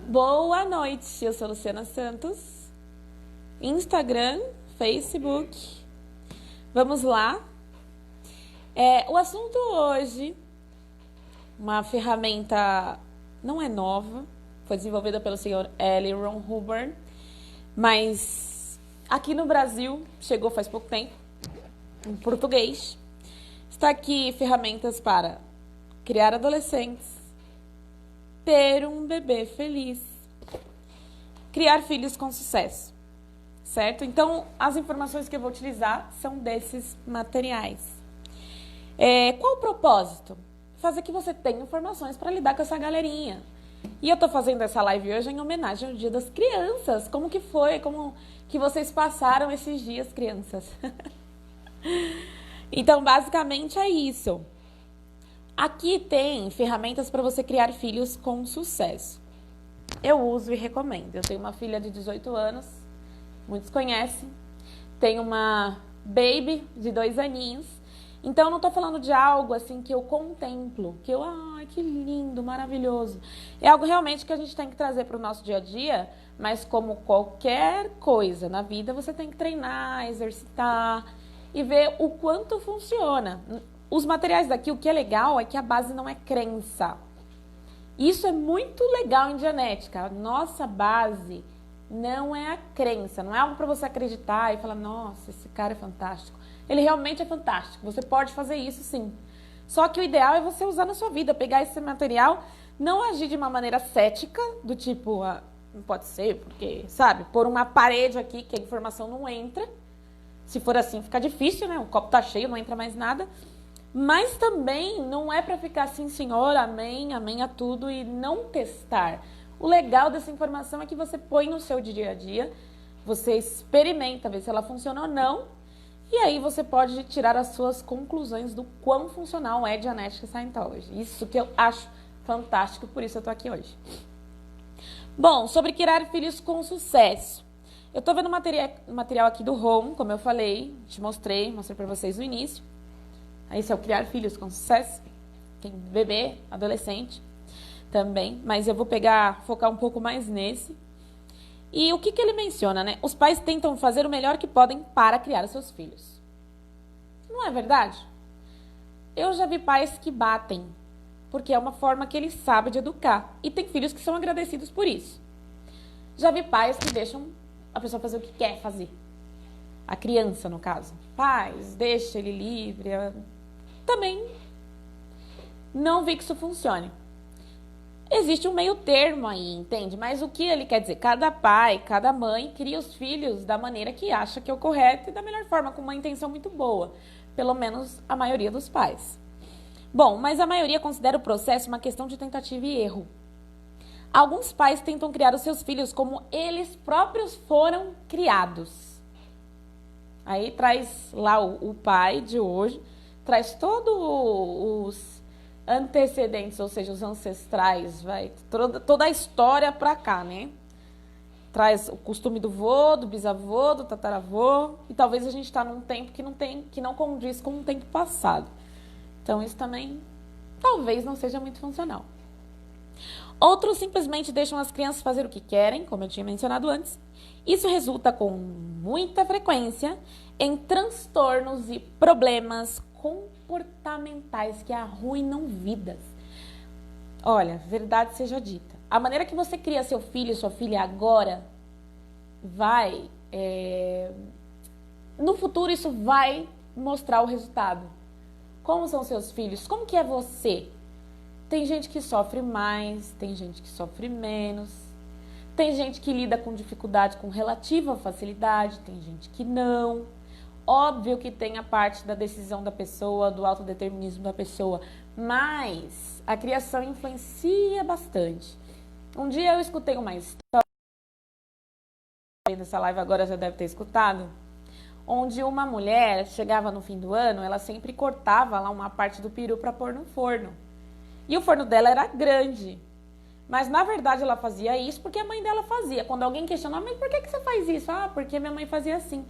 Boa noite, eu sou Luciana Santos, Instagram, Facebook. Vamos lá. O assunto hoje, uma ferramenta não é nova, foi desenvolvida pelo senhor L. Ron Hubbard, mas aqui no Brasil chegou faz pouco tempo, em português. Está aqui ferramentas para criar adolescentes, ter um bebê feliz, criar filhos com sucesso, certo? Então, as informações que eu vou utilizar são desses materiais. Qual o propósito? Fazer que você tenha informações para lidar com essa galerinha. E eu tô fazendo essa live hoje em homenagem ao Dia das Crianças. Como que foi? Como que vocês passaram esses dias, crianças? Então, basicamente é isso. Aqui tem ferramentas para você criar filhos com sucesso. Eu uso e recomendo. Eu tenho uma filha de 18 anos, muitos conhecem. Tenho uma baby de 2 aninhos. Então, eu não estou falando de algo assim que eu contemplo, que eu, ai, que lindo, maravilhoso. É algo realmente que a gente tem que trazer para o nosso dia a dia, mas como qualquer coisa na vida, você tem que treinar, exercitar e ver o quanto funciona. Os materiais daqui, o que é legal é que a base não é crença. Isso é muito legal em genética. A nossa base não é a crença, não é algo para você acreditar e falar, nossa, esse cara é fantástico. Ele realmente é fantástico, você pode fazer isso sim. Só que o ideal é você usar na sua vida, pegar esse material, não agir de uma maneira cética, do tipo, não pode ser, porque, sabe, pôr uma parede aqui que a informação não entra. Se for assim, fica difícil, né? O copo tá cheio, não entra mais nada. Mas também não é para ficar assim, senhor, amém, amém a tudo e não testar. O legal dessa informação é que você põe no seu dia a dia, você experimenta, ver se ela funciona ou não, e aí você pode tirar as suas conclusões do quão funcional é Genetic Scientology. Isso que eu acho fantástico, por isso eu tô aqui hoje. Bom, sobre criar filhos com sucesso. Eu tô vendo material aqui do Home, como eu falei, mostrei para vocês no início. Esse é o criar filhos com sucesso. Tem bebê, adolescente também, mas eu vou focar um pouco mais nesse. E o que ele menciona, né? Os pais tentam fazer o melhor que podem para criar seus filhos. Não é verdade? Eu já vi pais que batem, porque é uma forma que eles sabem de educar. E tem filhos que são agradecidos por isso. Já vi pais que deixam a pessoa fazer o que quer fazer. A criança, no caso. Pais, deixa ele livre. Também não vi que isso funcione. Existe um meio termo aí, entende? Mas o que ele quer dizer? Cada pai, cada mãe cria os filhos da maneira que acha que é o correto e da melhor forma, com uma intenção muito boa. Pelo menos a maioria dos pais. Bom, mas a maioria considera o processo uma questão de tentativa e erro. Alguns pais tentam criar os seus filhos como eles próprios foram criados. Aí traz lá o pai de hoje, traz todos os antecedentes, ou seja, os ancestrais, toda a história pra cá, né? Traz o costume do vô, do bisavô, do tataravô, e talvez a gente está num tempo que não condiz com o tempo passado. Então isso também talvez não seja muito funcional. Outros simplesmente deixam as crianças fazer o que querem, como eu tinha mencionado antes. Isso resulta com muita frequência em transtornos e problemas comportamentais que arruinam vidas. Olha, verdade seja dita. A maneira que você cria seu filho, sua filha agora, no futuro isso vai mostrar o resultado. Como são seus filhos? Como que é você? Tem gente que sofre mais, tem gente que sofre menos. Tem gente que lida com dificuldade com relativa facilidade, tem gente que não. Óbvio que tem a parte da decisão da pessoa, do autodeterminismo da pessoa, mas a criação influencia bastante. Um dia eu escutei uma história, nessa live agora já deve ter escutado, onde uma mulher chegava no fim do ano, ela sempre cortava lá uma parte do peru para pôr no forno. E o forno dela era grande. Mas, na verdade, ela fazia isso porque a mãe dela fazia. Quando alguém questionava, mas por que você faz isso? Ah, porque minha mãe fazia assim.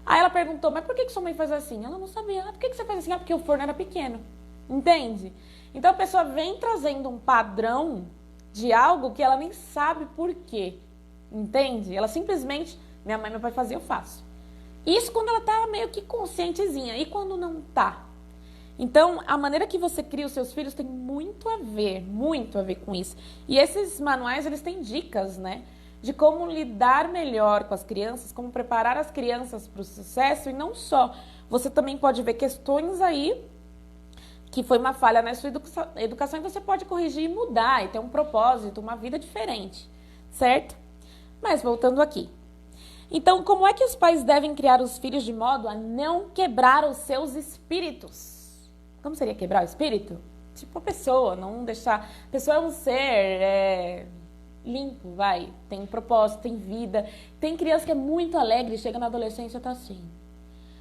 Aí ela perguntou, mas por que sua mãe faz assim? Ela não sabia. Ah, por que você faz assim? Ah, porque o forno era pequeno. Entende? Então, a pessoa vem trazendo um padrão de algo que ela nem sabe por quê, entende? Ela simplesmente, minha mãe e meu pai faziam, eu faço. Isso quando ela tá meio que conscientezinha, e quando não tá? Então, a maneira que você cria os seus filhos tem muito a ver com isso. E esses manuais, eles têm dicas, né? De como lidar melhor com as crianças, como preparar as crianças para o sucesso, e não só. Você também pode ver questões aí que foi uma falha na sua educação e você pode corrigir e mudar, e ter um propósito, uma vida diferente, certo? Mas voltando aqui. Então, como é que os pais devem criar os filhos de modo a não quebrar os seus espíritos? Como seria quebrar o espírito? Tipo a pessoa, não deixar... A pessoa é um ser limpo, vai. Tem um propósito, tem vida. Tem criança que é muito alegre, chega na adolescência e tá assim.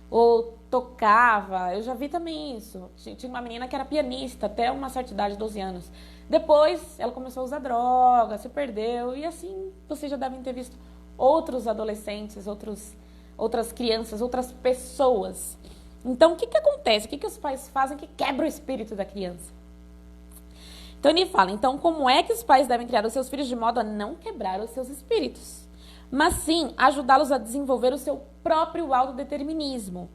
Ou tocava, eu já vi também isso. Tinha uma menina que era pianista até uma certa idade, 12 anos. Depois, ela começou a usar droga, se perdeu. E assim, vocês já devem ter visto outros adolescentes, outras crianças, outras pessoas. Então, o que acontece? O que os pais fazem que quebra o espírito da criança? Então, ele fala, então, como é que os pais devem criar os seus filhos de modo a não quebrar os seus espíritos? Mas sim, ajudá-los a desenvolver o seu próprio autodeterminismo,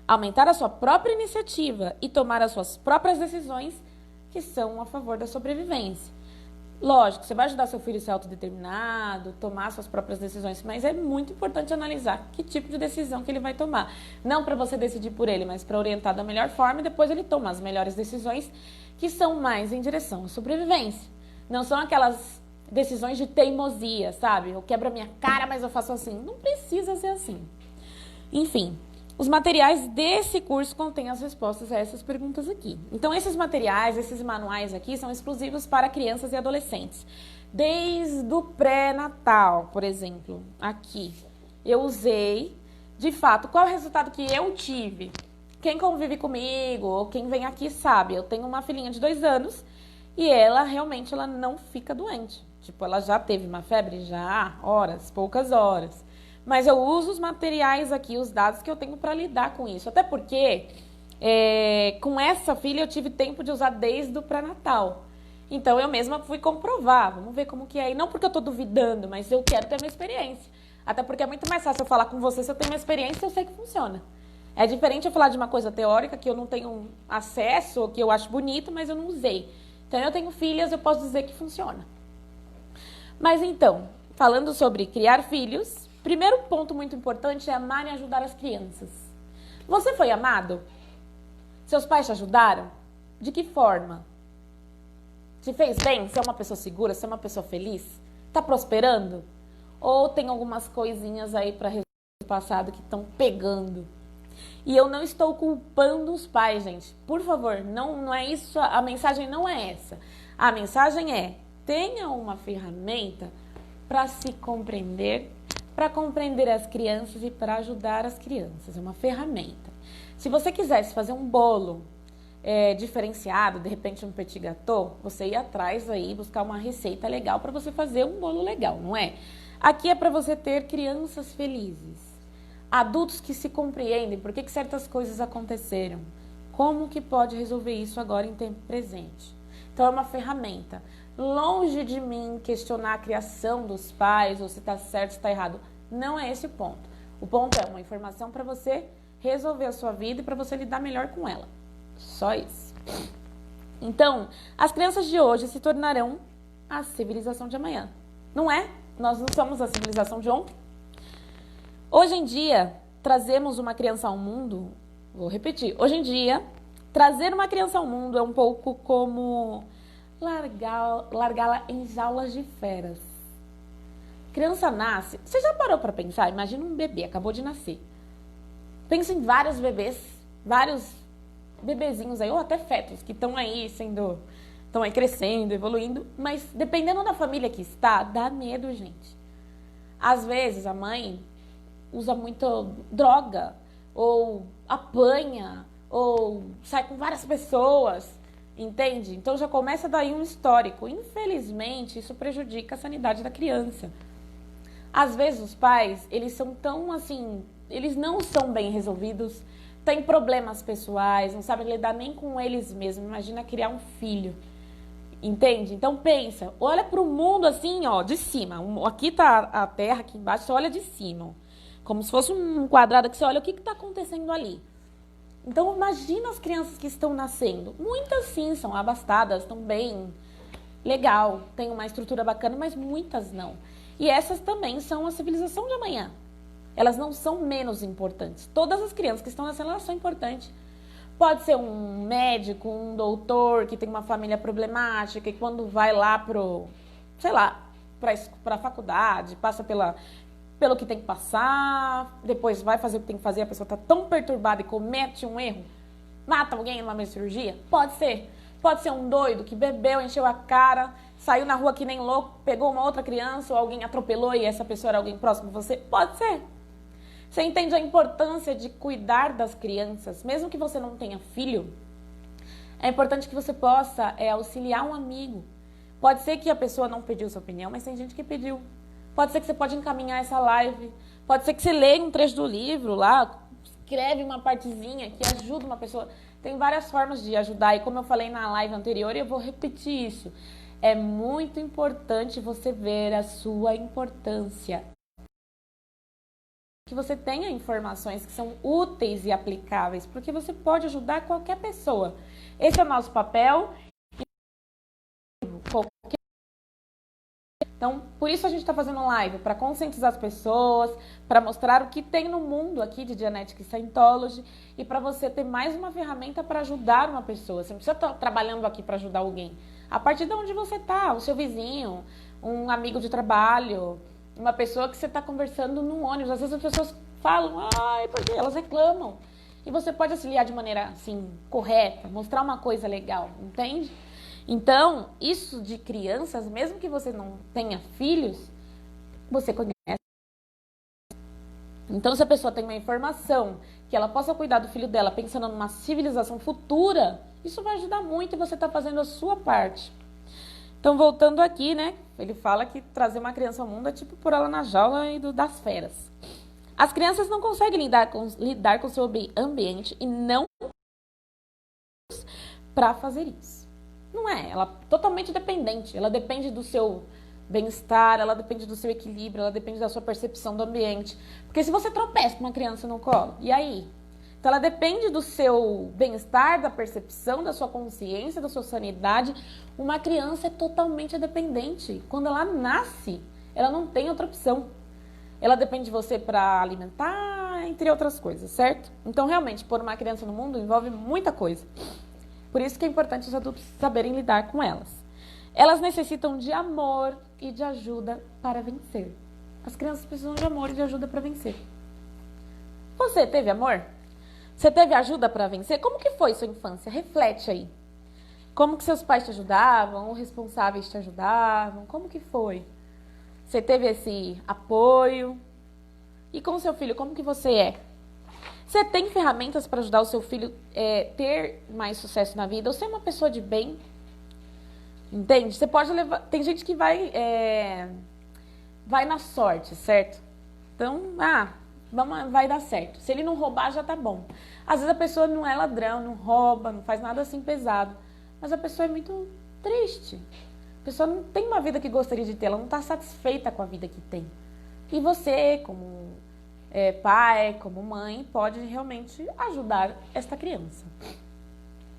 aumentar a sua própria iniciativa e tomar as suas próprias decisões que são a favor da sobrevivência. Lógico, você vai ajudar seu filho a ser autodeterminado, tomar suas próprias decisões, mas é muito importante analisar que tipo de decisão que ele vai tomar. Não para você decidir por ele, mas para orientar da melhor forma e depois ele toma as melhores decisões que são mais em direção à sobrevivência. Não são aquelas decisões de teimosia, sabe? Eu quebro a minha cara, mas eu faço assim. Não precisa ser assim. Enfim, os materiais desse curso contêm as respostas a essas perguntas aqui. Então, esses materiais, esses manuais aqui são exclusivos para crianças e adolescentes. Desde o pré-natal, por exemplo, aqui, eu usei, de fato, qual é o resultado que eu tive? Quem convive comigo ou quem vem aqui sabe, eu tenho uma filhinha de 2 anos e ela realmente não fica doente. Tipo, ela já teve uma febre? Já, horas, poucas horas. Mas eu uso os materiais aqui, os dados que eu tenho para lidar com isso. Até porque, com essa filha, eu tive tempo de usar desde o pré-natal. Então, eu mesma fui comprovar. Vamos ver como que é. E não porque eu estou duvidando, mas eu quero ter a minha experiência. Até porque é muito mais fácil eu falar com você se eu tenho uma experiência e eu sei que funciona. É diferente eu falar de uma coisa teórica que eu não tenho acesso, que eu acho bonito, mas eu não usei. Então, eu tenho filhas, eu posso dizer que funciona. Mas então, falando sobre criar filhos... Primeiro ponto muito importante é amar e ajudar as crianças. Você foi amado? Seus pais te ajudaram? De que forma? Te fez bem? Você é uma pessoa segura? Você é uma pessoa feliz? Tá prosperando? Ou tem algumas coisinhas aí para resolver no passado que estão pegando? E eu não estou culpando os pais, gente. Por favor, não é isso. A mensagem não é essa. A mensagem é: tenha uma ferramenta para se compreender, para compreender as crianças e para ajudar as crianças. É uma ferramenta. Se você quisesse fazer um bolo diferenciado, de repente um petit gâteau, você ia atrás aí buscar uma receita legal para você fazer um bolo legal, não é? Aqui é para você ter crianças felizes, adultos que se compreendem, por que certas coisas aconteceram, como que pode resolver isso agora em tempo presente. Então é uma ferramenta. Longe de mim questionar a criação dos pais, ou se está certo, se está errado. Não é esse o ponto. O ponto é uma informação para você resolver a sua vida e para você lidar melhor com ela. Só isso. Então, as crianças de hoje se tornarão a civilização de amanhã. Não é? Nós não somos a civilização de ontem. Hoje em dia, trazemos uma criança ao mundo... Vou repetir. Hoje em dia, trazer uma criança ao mundo é um pouco como... largá-la em jaulas de feras. Criança nasce... Você já parou para pensar? Imagina um bebê, acabou de nascer. Pensa em vários bebês, vários bebezinhos aí, ou até fetos, que estão aí crescendo, evoluindo. Mas dependendo da família que está, dá medo, gente. Às vezes a mãe usa muito droga, ou apanha, ou sai com várias pessoas... Entende? Então já começa daí um histórico. Infelizmente, isso prejudica a sanidade da criança. Às vezes os pais, eles são tão assim, eles não são bem resolvidos, têm problemas pessoais, não sabem lidar nem com eles mesmos. Imagina criar um filho. Entende? Então pensa, olha para o mundo assim, ó, de cima. Aqui tá a Terra, aqui embaixo, você olha de cima. Como se fosse um quadrado que você olha o que está acontecendo ali. Então imagina as crianças que estão nascendo. Muitas sim são abastadas, estão bem, legal, têm uma estrutura bacana, mas muitas não. E essas também são a civilização de amanhã. Elas não são menos importantes. Todas as crianças que estão nascendo, elas são importantes. Pode ser um médico, um doutor que tem uma família problemática e quando vai lá para a faculdade, passa pelo que tem que passar, depois vai fazer o que tem que fazer, a pessoa está tão perturbada e comete um erro, mata alguém numa cirurgia? Pode ser. Pode ser um doido que bebeu, encheu a cara, saiu na rua que nem louco, pegou uma outra criança ou alguém atropelou e essa pessoa era alguém próximo de você? Pode ser. Você entende a importância de cuidar das crianças, mesmo que você não tenha filho? É importante que você possa auxiliar um amigo. Pode ser que a pessoa não pediu sua opinião, mas tem gente que pediu. Pode ser que você pode encaminhar essa live. Pode ser que você leia um trecho do livro lá, escreve uma partezinha que ajuda uma pessoa. Tem várias formas de ajudar e como eu falei na live anterior, eu vou repetir isso. É muito importante você ver a sua importância. Que você tenha informações que são úteis e aplicáveis, porque você pode ajudar qualquer pessoa. Esse é o nosso papel. Então, por isso a gente está fazendo live, para conscientizar as pessoas, para mostrar o que tem no mundo aqui de Dianetic Scientology e para você ter mais uma ferramenta para ajudar uma pessoa. Você não precisa estar trabalhando aqui para ajudar alguém. A partir de onde você está, o seu vizinho, um amigo de trabalho, uma pessoa que você está conversando no ônibus. Às vezes as pessoas falam, ai, porque elas reclamam. E você pode auxiliar de maneira, assim, correta, mostrar uma coisa legal, entende? Então, isso de crianças, mesmo que você não tenha filhos, você conhece. Então, se a pessoa tem uma informação que ela possa cuidar do filho dela pensando numa civilização futura, isso vai ajudar muito e você está fazendo a sua parte. Então, voltando aqui, né? Ele fala que trazer uma criança ao mundo é tipo pôr ela na jaula das feras. As crianças não conseguem lidar com o seu ambiente e não para fazer isso. Não é, ela é totalmente dependente. Ela depende do seu bem-estar, ela depende do seu equilíbrio, ela depende da sua percepção do ambiente. Porque se você tropeça com uma criança no colo, e aí? Então ela depende do seu bem-estar, da percepção, da sua consciência, da sua sanidade. Uma criança é totalmente dependente. Quando ela nasce, ela não tem outra opção. Ela depende de você para alimentar, entre outras coisas, certo? Então realmente, pôr uma criança no mundo envolve muita coisa. Por isso que é importante os adultos saberem lidar com elas. Elas necessitam de amor e de ajuda para vencer. As crianças precisam de amor e de ajuda para vencer. Você teve amor? Você teve ajuda para vencer? Como que foi sua infância? Reflete aí. Como que seus pais te ajudavam? Ou responsáveis te ajudavam? Como que foi? Você teve esse apoio? E com o seu filho, como que você é? Você tem ferramentas para ajudar o seu filho ter mais sucesso na vida? Ou ser uma pessoa de bem? Entende? Você pode levar... Tem gente que vai na sorte, certo? Então, vai dar certo. Se ele não roubar, já tá bom. Às vezes a pessoa não é ladrão, não rouba, não faz nada assim pesado. Mas a pessoa é muito triste. A pessoa não tem uma vida que gostaria de ter, ela não está satisfeita com a vida que tem. E você, como pai, como mãe, pode realmente ajudar esta criança.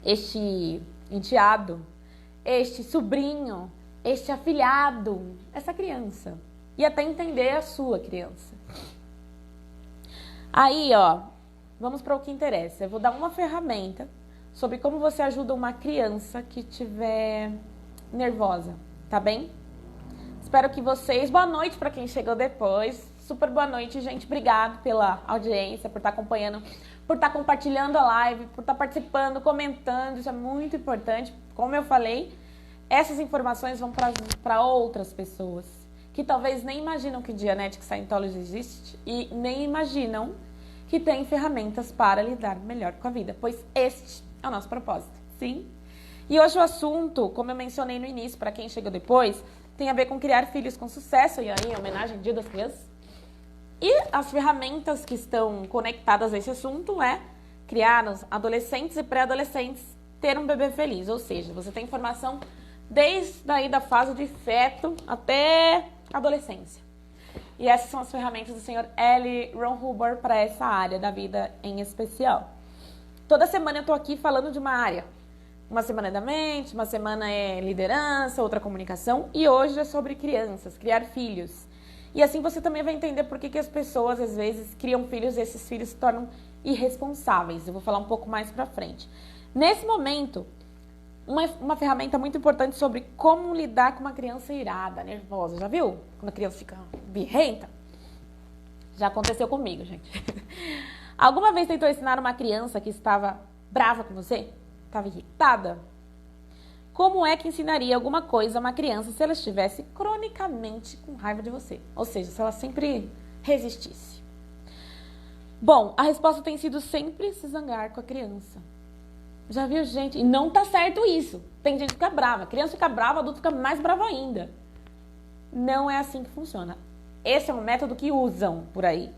Este enteado, este sobrinho, este afilhado, essa criança. E até entender a sua criança. Aí, ó, vamos para o que interessa. Eu vou dar uma ferramenta sobre como você ajuda uma criança que estiver nervosa, tá bem? Espero que vocês... Boa noite para quem chegou depois. Super boa noite, gente. Obrigado pela audiência, por estar acompanhando, por estar compartilhando a live, por estar participando, comentando. Isso é muito importante. Como eu falei, essas informações vão para outras pessoas que talvez nem imaginam que Dianetic Scientology existe e nem imaginam que tem ferramentas para lidar melhor com a vida, pois este é o nosso propósito, sim? E hoje o assunto, como eu mencionei no início, para quem chegou depois, tem a ver com criar filhos com sucesso, e aí em homenagem ao Dia das Crianças. E as ferramentas que estão conectadas a esse assunto é criar os adolescentes e pré-adolescentes ter um bebê feliz, ou seja, você tem informação desde aí da fase de feto até adolescência. E essas são as ferramentas do Sr. L. Ron Hubbard para essa área da vida em especial. Toda semana eu tô aqui falando de uma área. Uma semana é da mente, uma semana é liderança, outra comunicação. E hoje é sobre crianças, criar filhos. E assim você também vai entender por que as pessoas, às vezes, criam filhos e esses filhos se tornam irresponsáveis. Eu vou falar um pouco mais pra frente. Nesse momento, uma ferramenta muito importante sobre como lidar com uma criança irada, nervosa. Já viu? Quando a criança fica birrenta? Já aconteceu comigo, gente. Alguma vez tentou ensinar uma criança que estava brava com você? Estava irritada? Como é que ensinaria alguma coisa a uma criança se ela estivesse cronicamente com raiva de você? Ou seja, se ela sempre resistisse. Bom, a resposta tem sido sempre se zangar com a criança. Já viu, gente? E não tá certo isso. Tem gente que fica brava. A criança fica brava, o adulto fica mais bravo ainda. Não é assim que funciona. Esse é um método que usam por aí.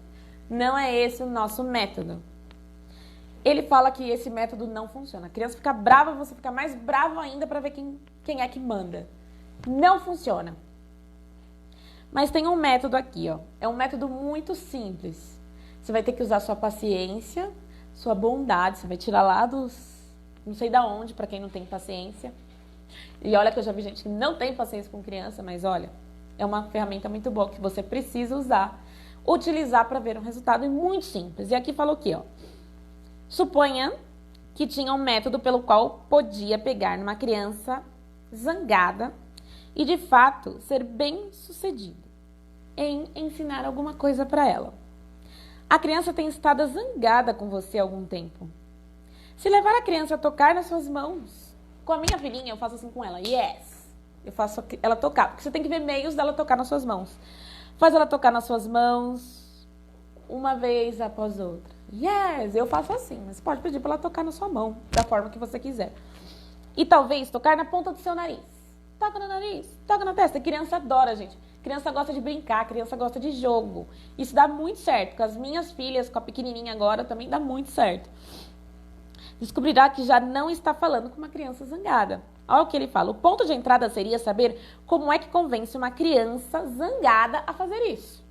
Não é esse o nosso método. Ele fala que esse método não funciona. A criança fica brava, você fica mais bravo ainda para ver quem é que manda. Não funciona. Mas tem um método aqui, ó. É um método muito simples. Você vai ter que usar sua paciência, sua bondade. Você vai tirar lá dos... não sei da onde, para quem não tem paciência. E olha que eu já vi gente que não tem paciência com criança, mas olha, é uma ferramenta muito boa que você precisa usar, utilizar para ver um resultado muito simples. E aqui falou aqui, ó. Suponha que tinha um método pelo qual podia pegar numa criança zangada e, de fato, ser bem sucedido em ensinar alguma coisa para ela. A criança tem estado zangada com você há algum tempo. Se levar a criança a tocar nas suas mãos, com a minha filhinha eu faço assim com ela, yes, eu faço ela tocar, porque você tem que ver meios dela tocar nas suas mãos. Faz ela tocar nas suas mãos uma vez após outra. Yes, eu faço assim, mas pode pedir para ela tocar na sua mão, da forma que você quiser. E talvez tocar na ponta do seu nariz. Toca no nariz, toca na testa. A criança adora, gente. A criança gosta de brincar, a criança gosta de jogo. Isso dá muito certo. Com as minhas filhas, com a pequenininha agora, também dá muito certo. Descobrirá que já não está falando com uma criança zangada. Olha o que ele fala. O ponto de entrada seria saber como é que convence uma criança zangada a fazer isso.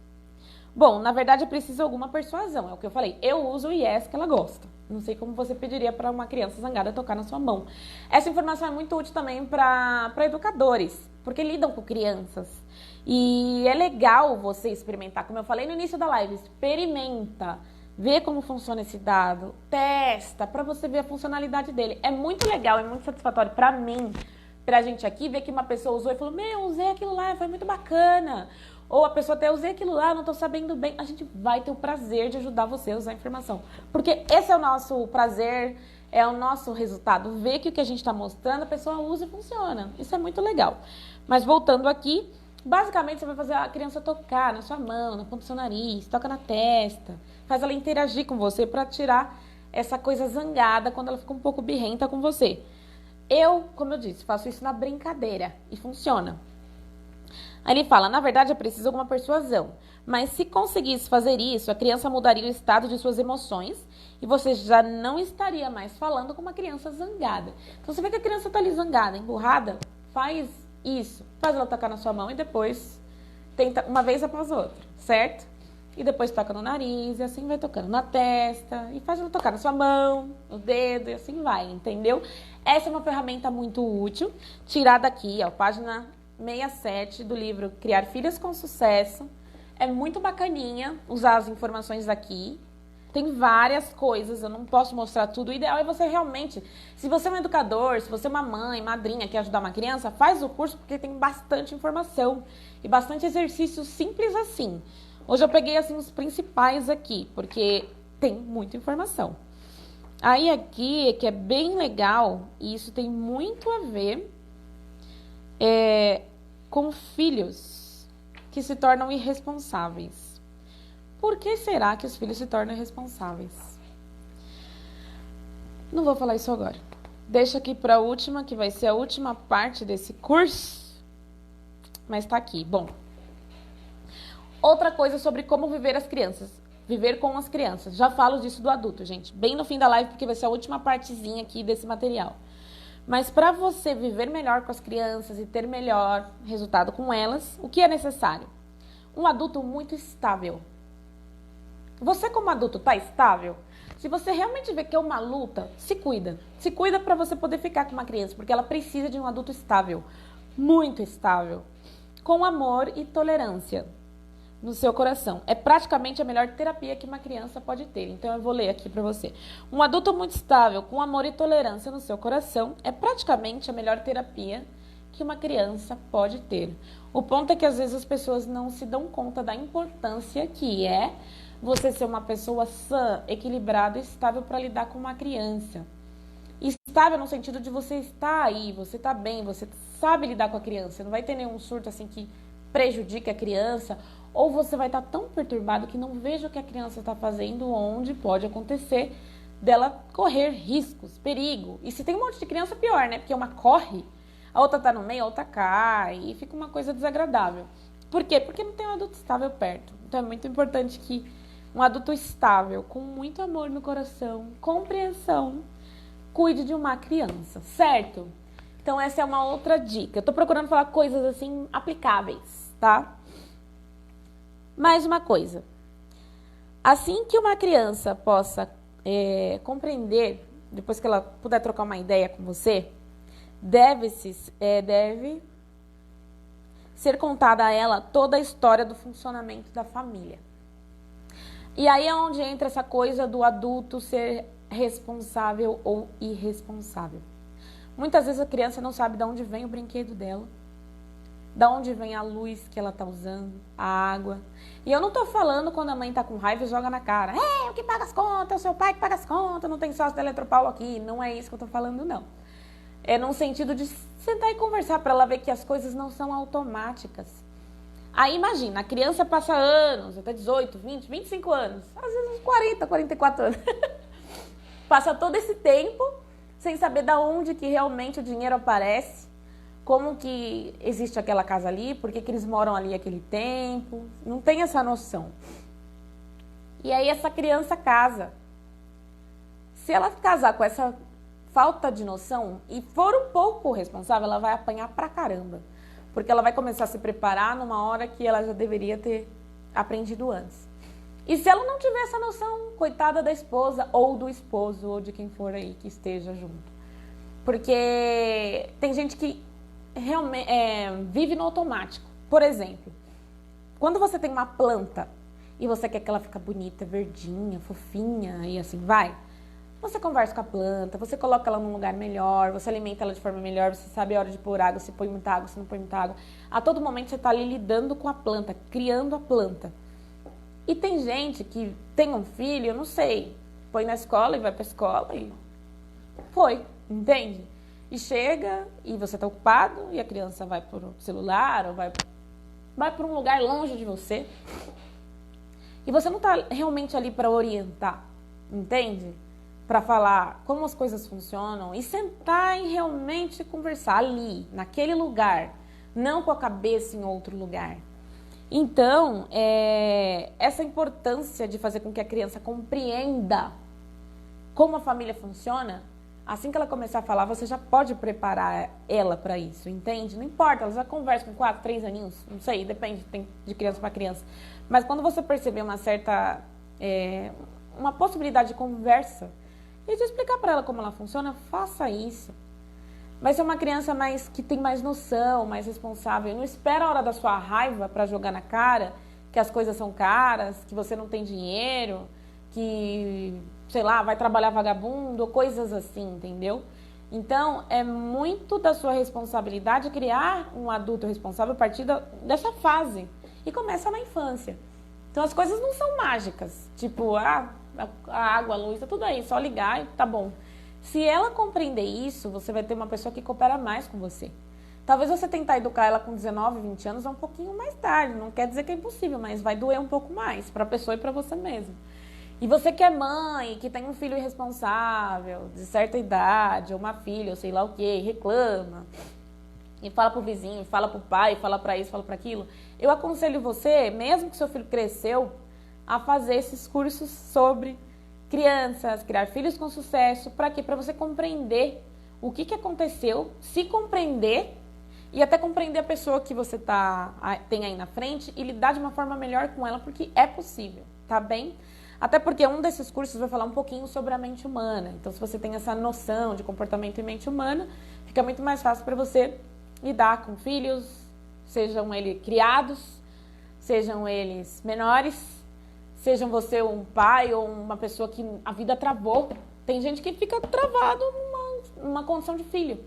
Bom, na verdade é preciso alguma persuasão, é o que eu falei. Eu uso o yes que ela gosta. Não sei como você pediria para uma criança zangada tocar na sua mão. Essa informação é muito útil também para educadores, porque lidam com crianças. E é legal você experimentar, como eu falei no início da live, experimenta. Vê como funciona esse dado, testa, para você ver a funcionalidade dele. É muito legal, é muito satisfatório para mim, pra gente aqui, ver que uma pessoa usou e falou, usei aquilo lá, foi muito bacana. Ou a pessoa até, usei aquilo lá, não tô sabendo bem. A gente vai ter o prazer de ajudar você a usar a informação. Porque esse é o nosso prazer, é o nosso resultado. Ver que o que a gente está mostrando, a pessoa usa e funciona. Isso é muito legal. Mas voltando aqui, basicamente você vai fazer a criança tocar na sua mão, na ponta do seu nariz, toca na testa. Faz ela interagir com você para tirar essa coisa zangada quando ela fica um pouco birrenta com você. Eu, como eu disse, faço isso na brincadeira e funciona. Aí ele fala, na verdade é preciso alguma persuasão, mas se conseguisse fazer isso, a criança mudaria o estado de suas emoções e você já não estaria mais falando com uma criança zangada. Então você vê que a criança está ali zangada, emburrada, faz isso, faz ela tocar na sua mão e depois tenta uma vez após outra, certo? E depois toca no nariz e assim vai tocando na testa e faz ela tocar na sua mão, no dedo e assim vai, entendeu? Essa é uma ferramenta muito útil, tirada aqui, ó, página 67 do livro Criar Filhos com Sucesso. É muito bacaninha usar as informações aqui. Tem várias coisas, eu não posso mostrar tudo. O ideal é você realmente, se você é um educador, se você é uma mãe, madrinha, quer ajudar uma criança, faz o curso porque tem bastante informação e bastante exercício simples assim. Hoje eu peguei assim os principais aqui, porque tem muita informação. Aí aqui, que é bem legal, e isso tem muito a ver com filhos que se tornam irresponsáveis. Por que será que os filhos se tornam irresponsáveis? Não vou falar isso agora. Deixa aqui para a última, que vai ser a última parte desse curso. Mas tá aqui. Bom, outra coisa sobre como viver as crianças. Viver com as crianças. Já falo disso do adulto, gente. Bem no fim da live, porque vai ser a última partezinha aqui desse material. Mas para você viver melhor com as crianças e ter melhor resultado com elas, o que é necessário? Um adulto muito estável. Você como adulto está estável? Se você realmente vê que é uma luta, se cuida. Se cuida para você poder ficar com uma criança, porque ela precisa de um adulto estável, muito estável, com amor e tolerância no seu coração. É praticamente a melhor terapia que uma criança pode ter. Então eu vou ler aqui para você. Um adulto muito estável, com amor e tolerância no seu coração, é praticamente a melhor terapia que uma criança pode ter. O ponto é que às vezes as pessoas não se dão conta da importância que é você ser uma pessoa sã, equilibrada e estável para lidar com uma criança. Estável no sentido de você estar aí, você está bem, você sabe lidar com a criança. Não vai ter nenhum surto assim que prejudique a criança, ou você vai estar tão perturbado que não veja o que a criança está fazendo, onde pode acontecer dela correr riscos, perigo. E se tem um monte de criança, pior, né? Porque uma corre, a outra tá no meio, a outra cai, e fica uma coisa desagradável. Por quê? Porque não tem um adulto estável perto. Então é muito importante que um adulto estável, com muito amor no coração, compreensão, cuide de uma criança, certo? Então essa é uma outra dica. Eu tô procurando falar coisas assim aplicáveis, tá? Mais uma coisa. Assim que uma criança possa compreender, depois que ela puder trocar uma ideia com você, deve ser contada a ela toda a história do funcionamento da família. E aí é onde entra essa coisa do adulto ser responsável ou irresponsável. Muitas vezes a criança não sabe de onde vem o brinquedo dela, de onde vem a luz que ela está usando, a água. E eu não estou falando quando a mãe está com raiva e joga na cara. É, o que paga as contas, é o seu pai que paga as contas, não tem sócio da Eletropaulo aqui. Não é isso que eu estou falando, não. É num sentido de sentar e conversar para ela ver que as coisas não são automáticas. Aí imagina, a criança passa anos, até 18, 20, 25 anos, às vezes 40, 44 anos. Passa todo esse tempo sem saber de onde que realmente o dinheiro aparece, como que existe aquela casa ali, por que eles moram ali aquele tempo, não tem essa noção. E aí essa criança casa. Se ela casar com essa falta de noção e for um pouco responsável, ela vai apanhar pra caramba. Porque ela vai começar a se preparar numa hora que ela já deveria ter aprendido antes. E se ela não tiver essa noção, coitada da esposa ou do esposo ou de quem for aí que esteja junto. Porque tem gente que realmente vive no automático. Por exemplo, quando você tem uma planta e você quer que ela fique bonita, verdinha, fofinha e assim vai, você conversa com a planta, você coloca ela num lugar melhor, você alimenta ela de forma melhor, você sabe a hora de pôr água, se põe muita água, se não põe muita água. A todo momento você está ali lidando com a planta, criando a planta. E tem gente que tem um filho, eu não sei, põe na escola e vai para a escola e foi, entende? E chega e você está ocupado e a criança vai para o celular ou vai para um lugar longe de você. E você não está realmente ali para orientar, entende? Para falar como as coisas funcionam e sentar e realmente conversar ali, naquele lugar, não com a cabeça em outro lugar. Então, essa importância de fazer com que a criança compreenda como a família funciona, assim que ela começar a falar, você já pode preparar ela para isso, entende? Não importa, ela já conversa com 4, 3 aninhos, não sei, depende, tem de criança para criança. Mas quando você perceber uma certa, uma possibilidade de conversa, e de explicar para ela como ela funciona, faça isso. Vai ser uma criança que tem mais noção, mais responsável. Não espera a hora da sua raiva para jogar na cara que as coisas são caras, que você não tem dinheiro, que, sei lá, vai trabalhar vagabundo, ou coisas assim, entendeu? Então, é muito da sua responsabilidade criar um adulto responsável a partir dessa fase. E começa na infância. Então, as coisas não são mágicas. Tipo, a água, a luz, tá tudo aí, só ligar e tá bom. Se ela compreender isso, você vai ter uma pessoa que coopera mais com você. Talvez você tentar educar ela com 19, 20 anos é um pouquinho mais tarde, não quer dizer que é impossível, mas vai doer um pouco mais para a pessoa e para você mesmo. E você que é mãe, que tem um filho irresponsável, de certa idade, ou uma filha, ou sei lá o quê, reclama, e fala pro vizinho, fala pro pai, fala para isso, fala para aquilo, eu aconselho você, mesmo que seu filho cresceu, a fazer esses cursos sobre crianças, criar filhos com sucesso. Para quê? Para você compreender o que aconteceu, se compreender e até compreender a pessoa que você tem aí na frente e lidar de uma forma melhor com ela, porque é possível, tá bem? Até porque um desses cursos vai falar um pouquinho sobre a mente humana. Então, se você tem essa noção de comportamento e mente humana, fica muito mais fácil para você lidar com filhos, sejam eles criados, sejam eles menores, sejam você um pai ou uma pessoa que a vida travou. Tem gente que fica travado numa condição de filho.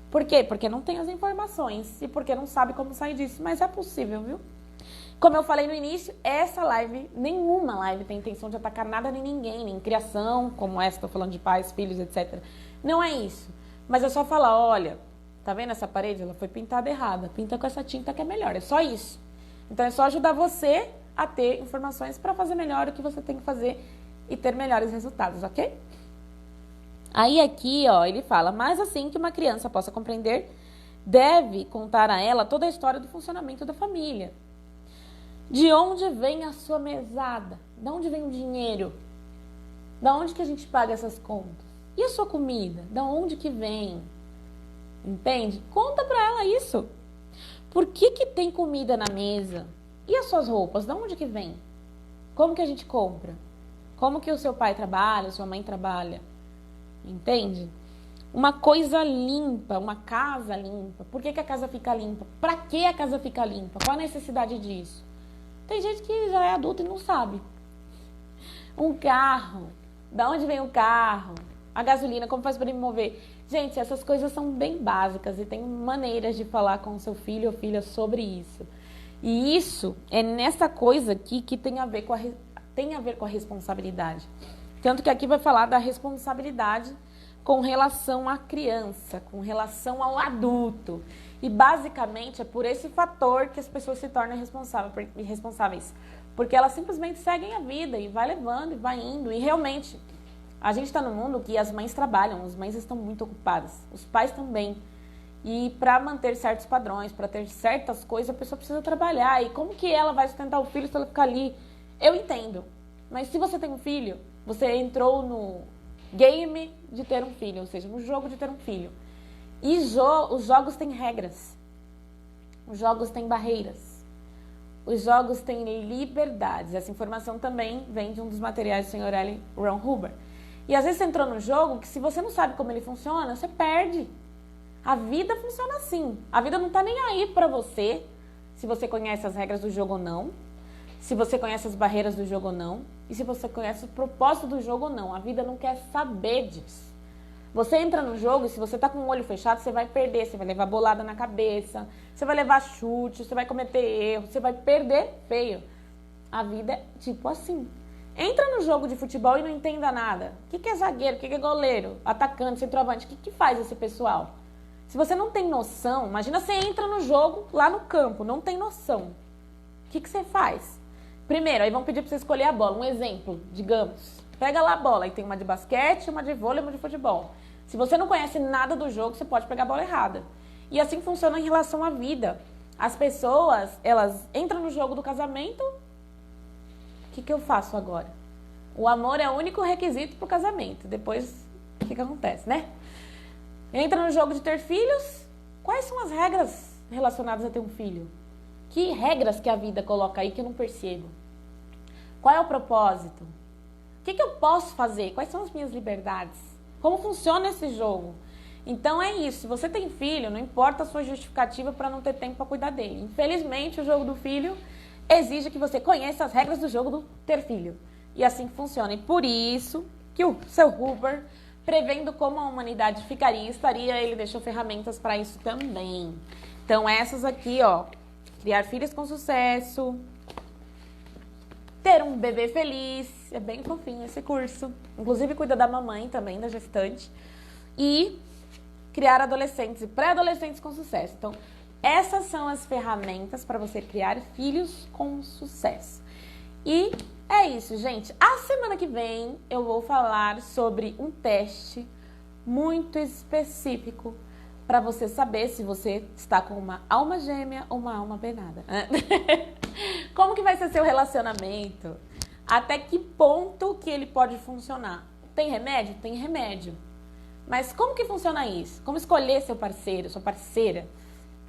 Por quê? Porque não tem as informações e porque não sabe como sair disso. Mas é possível, viu? Como eu falei no início, essa live, nenhuma live tem intenção de atacar nada nem ninguém, nem criação, como essa, estou falando de pais, filhos, etc. Não é isso. Mas é só falar, olha, tá vendo essa parede? Ela foi pintada errada. Pinta com essa tinta que é melhor. É só isso. Então é só ajudar você a ter informações para fazer melhor o que você tem que fazer e ter melhores resultados, ok? Aí aqui, ó, ele fala, mas assim que uma criança possa compreender, deve contar a ela toda a história do funcionamento da família. De onde vem a sua mesada? De onde vem o dinheiro? Da onde que a gente paga essas contas? E a sua comida? Da onde que vem? Entende? Conta pra ela isso. Por que tem comida na mesa? E as suas roupas? Da onde que vem? Como que a gente compra? Como que o seu pai trabalha, a sua mãe trabalha? Entende? Uma coisa limpa, uma casa limpa. Por que a casa fica limpa? Pra que a casa fica limpa? Qual a necessidade disso? Tem gente que já é adulta e não sabe. Um carro. Da onde vem o carro? A gasolina, como faz para ele mover? Gente, essas coisas são bem básicas e tem maneiras de falar com o seu filho ou filha sobre isso. E isso é nessa coisa aqui que tem a ver com a responsabilidade. Tanto que aqui vai falar da responsabilidade com relação à criança, com relação ao adulto. E basicamente é por esse fator que as pessoas se tornam irresponsáveis. Porque elas simplesmente seguem a vida e vai levando e vai indo. E realmente, a gente está num mundo que as mães trabalham, as mães estão muito ocupadas, os pais também. E para manter certos padrões, para ter certas coisas, a pessoa precisa trabalhar. E como que ela vai sustentar o filho se ela ficar ali? Eu entendo. Mas se você tem um filho, você entrou no game de ter um filho, ou seja, no jogo de ter um filho. E os jogos têm regras. Os jogos têm barreiras. Os jogos têm liberdades. Essa informação também vem de um dos materiais do Sr. L. Ron Hubbard. E às vezes você entrou no jogo que se você não sabe como ele funciona, você perde. A vida funciona assim. A vida não tá nem aí pra você, se você conhece as regras do jogo ou não, se você conhece as barreiras do jogo ou não, e se você conhece o propósito do jogo ou não. A vida não quer saber disso. Você entra no jogo e se você tá com o olho fechado, você vai perder, você vai levar bolada na cabeça, você vai levar chute, você vai cometer erro, você vai perder feio. A vida é tipo assim. Entra no jogo de futebol e não entenda nada. O que é zagueiro, o que é goleiro, atacante, centroavante, o que faz esse pessoal? Se você não tem noção, imagina você entra no jogo lá no campo, não tem noção. O que você faz? Primeiro, aí vão pedir para você escolher a bola. Um exemplo, digamos. Pega lá a bola, aí tem uma de basquete, uma de vôlei e uma de futebol. Se você não conhece nada do jogo, você pode pegar a bola errada. E assim funciona em relação à vida. As pessoas, elas entram no jogo do casamento. O que eu faço agora? O amor é o único requisito para o casamento. Depois, o que acontece, né? Entra no jogo de ter filhos. Quais são as regras relacionadas a ter um filho? Que regras que a vida coloca aí que eu não percebo? Qual é o propósito? O que eu posso fazer? Quais são as minhas liberdades? Como funciona esse jogo? Então é isso. Se você tem filho, não importa a sua justificativa para não ter tempo para cuidar dele. Infelizmente, o jogo do filho exige que você conheça as regras do jogo do ter filho. E assim funciona. E por isso que o seu Hubbard, prevendo como a humanidade ficaria e estaria, ele deixou ferramentas para isso também. Então essas aqui, ó. Criar filhos com sucesso. Ter um bebê feliz. É bem fofinho esse curso. Inclusive cuida da mamãe também, da gestante. E criar adolescentes e pré-adolescentes com sucesso. Então, essas são as ferramentas para você criar filhos com sucesso. E é isso, gente. A semana que vem eu vou falar sobre um teste muito específico para você saber se você está com uma alma gêmea ou uma alma penada. Como que vai ser seu relacionamento? Até que ponto que ele pode funcionar? Tem remédio? Tem remédio. Mas como que funciona isso? Como escolher seu parceiro, sua parceira?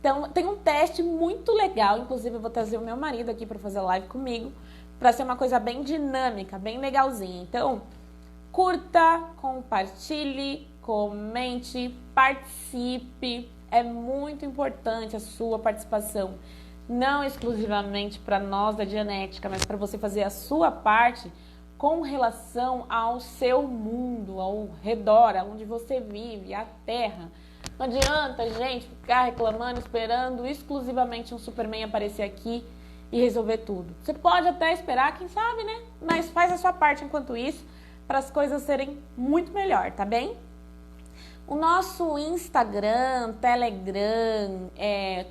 Então, tem um teste muito legal, inclusive eu vou trazer o meu marido aqui para fazer live comigo, para ser uma coisa bem dinâmica, bem legalzinha. Então, curta, compartilhe, comente, participe. É muito importante a sua participação, não exclusivamente para nós da Dianética, mas para você fazer a sua parte com relação ao seu mundo, ao redor, aonde você vive, a Terra. Não adianta, gente, ficar reclamando, esperando exclusivamente um Superman aparecer aqui e resolver tudo. Você pode até esperar, quem sabe, né? Mas faz a sua parte enquanto isso, para as coisas serem muito melhor, tá bem? O nosso Instagram, Telegram,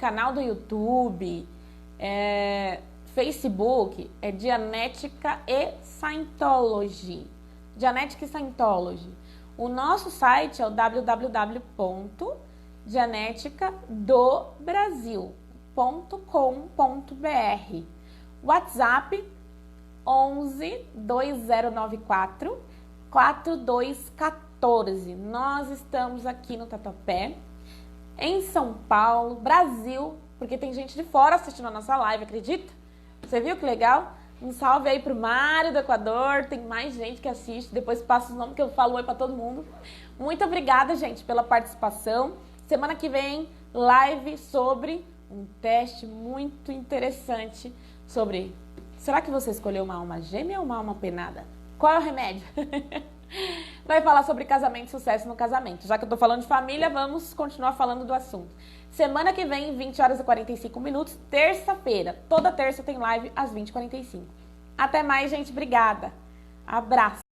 canal do YouTube, Facebook é Dianética e Scientology. Dianética e Scientology. O nosso site é o www.dianeticadobrasil.com.br. WhatsApp 11 2094 4214. Nós estamos aqui no Tatuapé, em São Paulo, Brasil, porque tem gente de fora assistindo a nossa live, acredita? Você viu que legal? Um salve aí pro Mário do Equador, tem mais gente que assiste, depois passa o nome que eu falo oi pra todo mundo. Muito obrigada, gente, pela participação. Semana que vem, live sobre um teste muito interessante sobre... Será que você escolheu uma alma gêmea ou uma alma penada? Qual é o remédio? Vai falar sobre casamento e sucesso no casamento. Já que eu tô falando de família, vamos continuar falando do assunto. Semana que vem, 20 horas e 45 minutos, terça-feira. Toda terça tem live às 20h45. Até mais, gente. Obrigada. Abraço.